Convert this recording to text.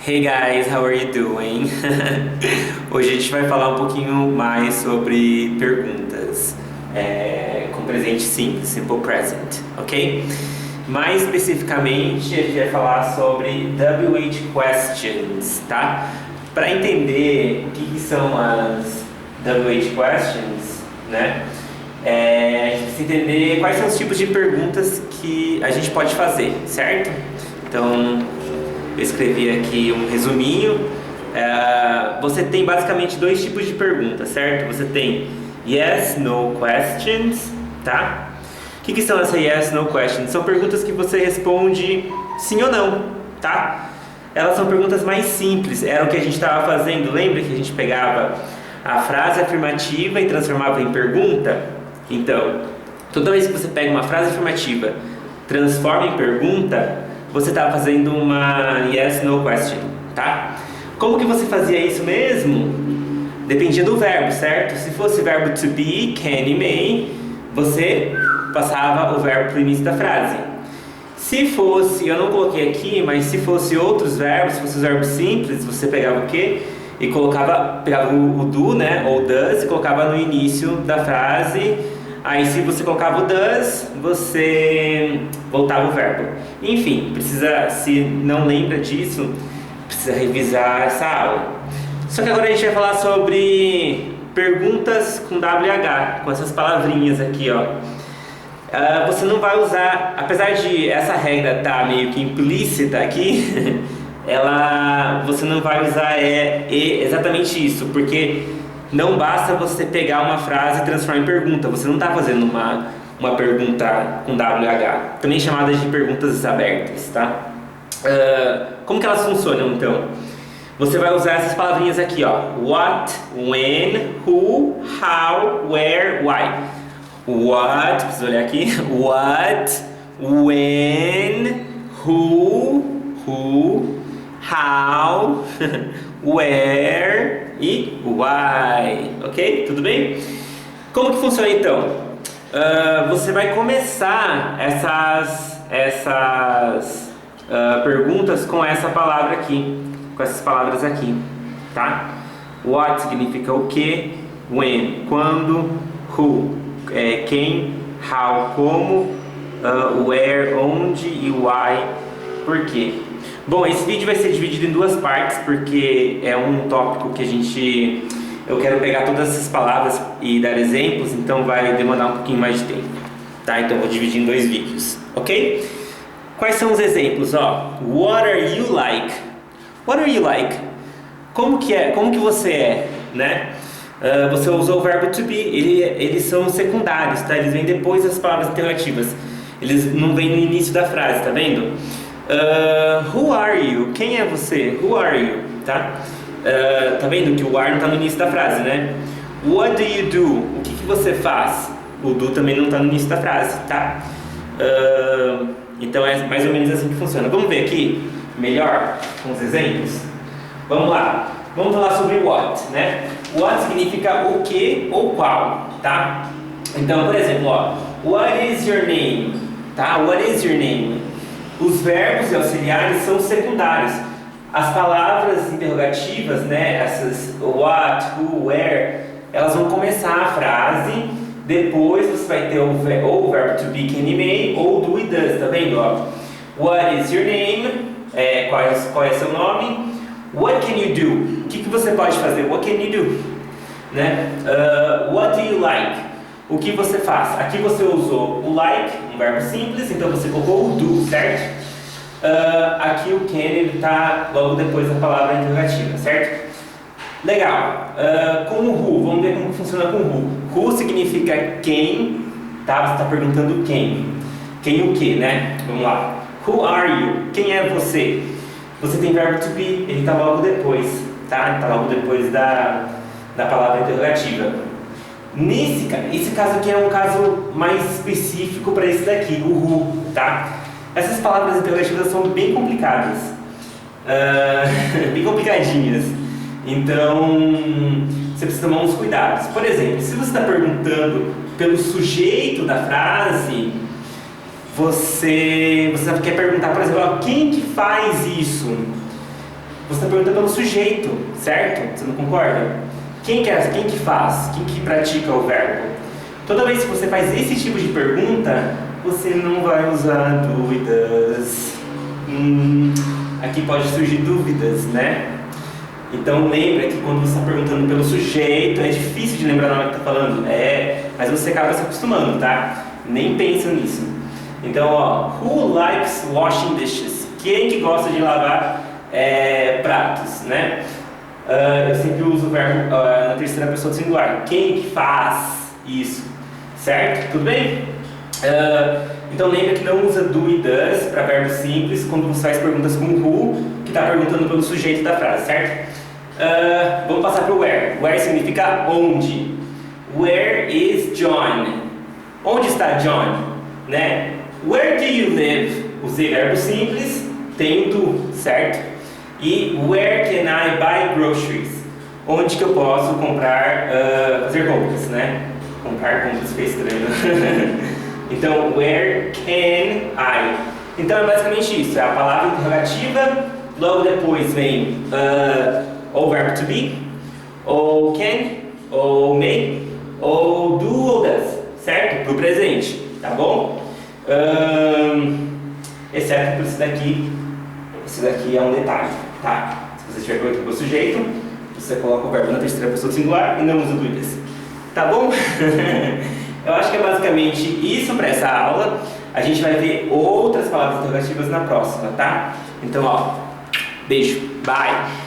Hey guys, how are you doing? Hoje a gente vai falar um pouquinho mais sobre perguntas com presente simples, simple present, ok? Mais especificamente, a gente vai falar sobre WH questions, tá? Para entender o que são as WH questions, né? A gente precisa entender quais são os tipos de perguntas que a gente pode fazer, certo? Então, eu escrevi aqui um resuminho. Você tem basicamente dois tipos de perguntas, certo? Você tem yes, no questions, tá? O que são essas yes, no questions? São perguntas que você responde sim ou não, tá? Elas são perguntas mais simples, era o que a gente estava fazendo. Lembra que a gente pegava a frase afirmativa e transformava em pergunta? Então, toda vez que você pega uma frase afirmativa, transforma em pergunta, você está fazendo uma yes, no question, tá? Como que você fazia isso mesmo? Dependia do verbo, certo? Se fosse o verbo to be, can e may, você passava o verbo para o início da frase. Se fosse, eu não coloquei aqui, mas se fosse outros verbos, se fosse os verbos simples, você pegava o quê? E pegava o do, né, ou does, e colocava no início da frase. Aí se você colocava o does, você voltava o verbo. Enfim, se não lembra disso, precisa revisar essa aula. Só que agora a gente vai falar sobre perguntas com WH, com essas palavrinhas aqui, ó. Você não vai usar, apesar de essa regra estar meio que implícita aqui, você não vai usar exatamente isso, porque não basta você pegar uma frase e transformar em pergunta. Você não está fazendo uma pergunta com WH, também chamadas de perguntas abertas, tá? Como que elas funcionam, então? Você vai usar essas palavrinhas aqui, ó. What, when, who, how, where, why. What, preciso olhar aqui. What, when, who, how, where e why. Ok? Tudo bem? Como que funciona então? Você vai começar essas perguntas com essa palavra aqui, com essas palavras aqui, tá? What significa o que, when, quando, who, quem, how, como, where, onde e why, por quê. Bom, esse vídeo vai ser dividido em duas partes porque é um tópico que eu quero pegar todas essas palavras e dar exemplos, então vai demandar um pouquinho mais de tempo, tá? Então eu vou dividir em dois vídeos, ok? Quais são os exemplos, ó? What are you like? What are you like? Como que você é, né? Você usou o verbo to be, eles são secundários, tá? Eles vêm depois das palavras interrogativas. Eles não vêm no início da frase, tá vendo? Who are you? Quem é você? Who are you? Tá? Tá vendo que o are não tá no início da frase, né? What do you do? O que você faz? O do também não tá no início da frase, tá? Então é mais ou menos assim que funciona. Vamos ver aqui melhor com os exemplos? Vamos lá. Vamos falar sobre what, né? What significa o que ou qual, tá? Então, por exemplo, ó, what is your name? Tá? What is your name? Os verbos e auxiliares são secundários. As palavras interrogativas, né, essas what, who, where, elas vão começar a frase. Depois você vai ter ou o verbo to be, can e may, ou do e does, tá vendo? Ó? What is your name? Qual é seu nome? What can you do? O que você pode fazer? What can you do? Né? What do you like? O que você faz? Aqui você usou o like, um verbo simples, então você colocou o do, certo? Aqui o can ele está logo depois da palavra interrogativa, certo? Legal. Com o who, vamos ver como funciona com o who. Who significa quem, tá? Você está perguntando quem. Quem o que, né? Vamos lá. Who are you? Quem é você? Você tem verbo to be, ele está logo depois, tá? Está logo depois da palavra interrogativa. Esse caso aqui é um caso mais específico para esse daqui, o who, tá? Essas palavras interrogativas são bem complicadas, bem complicadinhas, então você precisa tomar uns cuidados. Por exemplo, se você está perguntando pelo sujeito da frase, você quer perguntar, por exemplo, quem que faz isso? você está perguntando pelo sujeito, certo? Você não concorda? Quem que faz? Quem que pratica o verbo? Toda vez que você faz esse tipo de pergunta, você não vai usar dúvidas. Aqui pode surgir dúvidas, né? Então lembra que quando você está perguntando pelo sujeito, é difícil de lembrar na hora que está falando. Mas você acaba se acostumando, tá? Nem pensa nisso. Então, ó, who likes washing dishes? Quem que gosta de lavar pratos, né? Eu sempre uso o verbo na terceira pessoa do singular. Quem que faz isso? Certo? Tudo bem? Então lembra que não usa do e does para verbo simples quando você faz perguntas com who, que está perguntando pelo sujeito da frase, certo? Vamos passar para o where. Where significa onde. Where is John? Onde está John? Né? Where do you live? Usei verbo simples, tem o do, certo? E where can I buy groceries? Onde que eu posso comprar, fazer compras, né? Comprar compras fica estranho. Então, where can I? Então é basicamente isso, é a palavra interrogativa, logo depois vem ou verbo to be, ou can, ou may, ou do ou does, certo? Para o presente, tá bom? Exceto por esse daqui é um detalhe, tá? Se você estiver perguntando para o sujeito, você coloca o verbo na terceira pessoa do singular e não usa do is, tá bom? Eu acho que é basicamente isso para essa aula. A gente vai ver outras palavras interrogativas na próxima, tá? Então, ó, beijo, bye!